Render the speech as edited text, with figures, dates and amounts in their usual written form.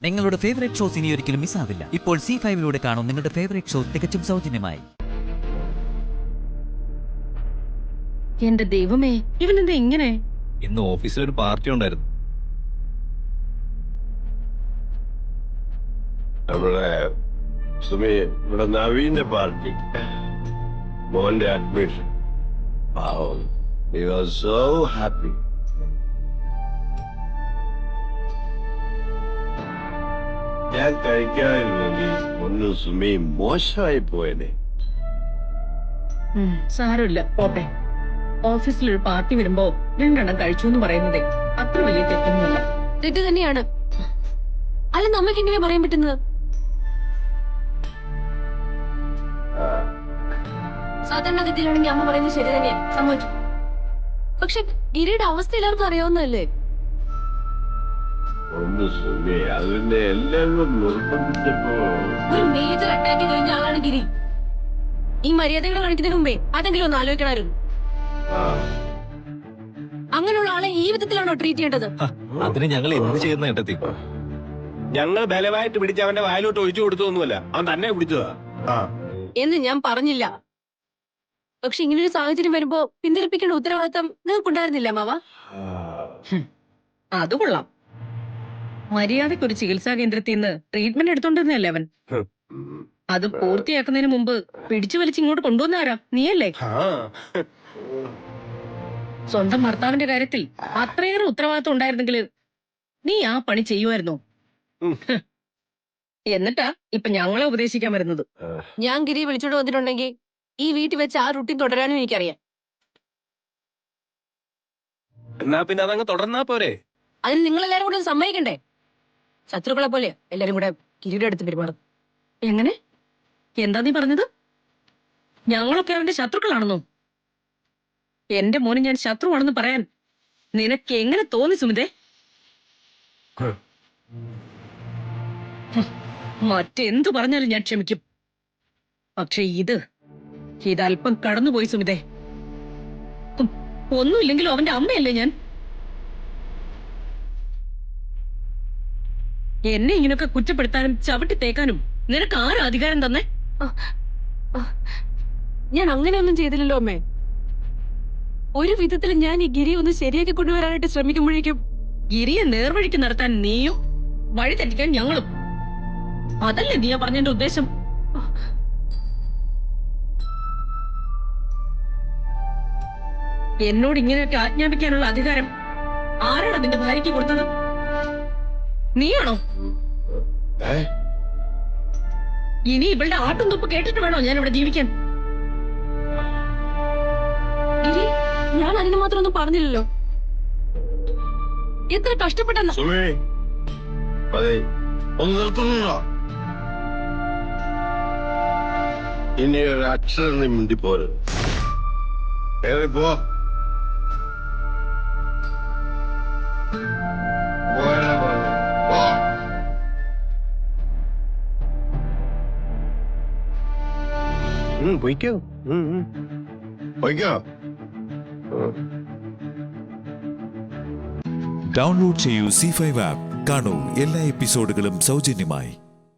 നിങ്ങളുടെ favourite shows ഇനി ഒരിക്കലും മിസ്സാവില്ല. ഇപ്പോൾ C5 കാണും നിങ്ങളുടെ ഫേവറേറ്റ് ഷോ തികച്ചും സൗജന്യമായി. എന്റെ ദൈവമേ, ഇവനെന്താ ഇങ്ങനെ? ഇന്ന് ഓഫീസിൽ ഒരു പാർട്ടി ഉണ്ടായിരുന്നു. ഇവിടെ നവീന്റെ പാർട്ടി, മോന്റെ അഡ്മിഷൻ. So happy. ഞാൻ കഴിക്കാതിരുന്നെങ്കിൽ ഒന്ന് സുമി മോശമായി പോയനെ. സാരമില്ല, പോട്ടെ. ഓഫീസിലൊരു പാർട്ടി വരുമ്പോ രണ്ടെണ്ണം കഴിച്ചു എന്ന് പറയുന്നതേ അത്ര വലിയ തെറ്റൊന്നുമില്ല. തെറ്റ് തന്നെയാണ്. അല്ല, നമുക്ക് എങ്ങനെ പറയാൻ പറ്റുന്നത്? സാധാരണഗതിയിലാണെങ്കിൽ അമ്മ പറയുന്നത് ശരി തന്നെയാ, സമ്മതിച്ചു. പക്ഷെ ഗിരിയുടെ അവസ്ഥ എല്ലാവർക്കും അറിയാവുന്നതല്ലേ? ഒന്ന് സുമി, അതിന്റെ എല്ലാവരും നിർബന്ധിച്ചപ്പോ. ഒരു മേജർ അറ്റാക്ക് കഴിഞ്ഞ ആളാണ് ഗിരി. ഈ മര്യാദകൾ കാണിക്കുന്നതിന് മുമ്പേ അതെങ്കിലും ഒന്ന് ആലോചിക്കണമായിരുന്നു. അങ്ങനെയുള്ള ആളെ ഈ വിധത്തിലാണോ ട്രീറ്റ് ചെയ്യേണ്ടത്? അതിന് ഞങ്ങൾ എന്ത് ചെയ്യുന്ന ഏട്ടത്തി? ഞങ്ങൾ ബലമായിട്ട് പിടിച്ച് അവന്റെ വായിലോട്ട് ഒഴിച്ചു കൊടുത്തൊന്നുമല്ല, അവൻ തന്നെ പിടിച്ചതാ. എന്ന് ഞാൻ പറഞ്ഞില്ല. പക്ഷെ ഇങ്ങനൊരു സാഹചര്യം വരുമ്പോ പിന്തിരിപ്പിക്കേണ്ട ഉത്തരവാദിത്തം നിങ്ങൾക്കുണ്ടായിരുന്നില്ല മാവ? അത് കൊള്ളാം. മര്യാദക്കൊരു ചികിത്സാ കേന്ദ്രത്തിൽ നിന്ന് ട്രീറ്റ്മെന്റ് എടുത്തോണ്ടിരുന്നല്ലേ അവൻ. അത് പൂർത്തിയാക്കുന്നതിന് മുമ്പ് പിടിച്ചു വലിച്ച് ഇങ്ങോട്ട് കൊണ്ടുവന്നാരാ? നീയല്ലേ? സ്വന്തം ഭർത്താവിന്റെ കാര്യത്തിൽ അത്രയേറെ ഉത്തരവാദിത്വം ഉണ്ടായിരുന്നെങ്കിൽ നീ ആ പണി ചെയ്യുമായിരുന്നോ? എന്നിട്ടാ ഇപ്പൊ ഞങ്ങളെ ഉപദേശിക്കാൻ വരുന്നത്. ഞാൻ ഗിരിയെ വിളിച്ചോണ്ട് വന്നിട്ടുണ്ടെങ്കിൽ ഈ വീട്ടിൽ വെച്ച് ആ റുട്ടീൻ തുടരാനും എനിക്കറിയാം. എന്നാ പിന്നെ അതങ്ങ് തുടർന്നാ പോരെ? അതിന് നിങ്ങളെല്ലാരും കൂടെ സമ്മതിക്കണ്ടേ? ശത്രുക്കളെ പോലെ എല്ലാരും കൂടെ ഗിരിയുടെ അടുത്ത് പെരുമാറും. എങ്ങനെ? എന്താ നീ പറഞ്ഞത്? ഞങ്ങളൊക്കെ അവന്റെ ശത്രുക്കളാണെന്നോ? എന്റെ മോനെ ഞാൻ ശത്രുവാണെന്ന് പറയാൻ നിനക്ക് എങ്ങനെ തോന്നി സുമിതേ? മറ്റെന്തു പറഞ്ഞാലും ഞാൻ ക്ഷമിക്കും. പക്ഷെ ഇതല്പം കടന്നുപോയി സുമിതേ. ഒന്നുമില്ലെങ്കിലും അവന്റെ അമ്മയല്ലേ ഞാൻ. എന്നെ ഇങ്ങനെയൊക്കെ കുറ്റപ്പെടുത്താനും ചവിട്ടി തേക്കാനും നിനക്ക് ആരും അധികാരം തന്നെ? ഞാൻ അങ്ങനെയൊന്നും ചെയ്തില്ലല്ലോ അമ്മേ. ഒരു വിധത്തിൽ ഞാൻ ഈ ഗിരി ഒന്ന് ശരിയാക്കി കൊണ്ടുവരാനായിട്ട് ശ്രമിക്കുമ്പോഴേക്കും ഗിരിയെ നേർവഴിക്ക് നടത്താൻ നീയും വഴി തെറ്റിക്കാൻ ഞങ്ങളും. അതല്ലേ നീ പറഞ്ഞതിന്റെ ഉദ്ദേശം? എന്നോട് ഇങ്ങനെയൊക്കെ ആജ്ഞാപിക്കാനുള്ള അധികാരം ആരാണ് നിന്റെ ഭാര്യയ്ക്ക് കൊടുത്തത്? നീയാണോ? ഇനി ഇവളുടെ ആട്ടും തുപ്പ് കേട്ടിട്ട് വേണോ ഞാൻ ഇവിടെ ജീവിക്കാൻ? ഗിരി, ഞാൻ അതിന് മാത്രം ഒന്നും പറഞ്ഞില്ലല്ലോ. എത്ര കഷ്ടപ്പെട്ടെന്ന. സുമി, ഒന്ന് നിർത്തുന്നുണ്ടോ? ഇനി ഒരു അക്ഷരം നീ മിണ്ടിപ്പോര്. പോ. പൊയ്ക്കോ. പോയിക്കോ. ഡൗൺലോഡ് ചെയ്യൂ C5 ആപ്പ്. കാണൂ എല്ലാ എപ്പിസോഡുകളും സൗജന്യമായി.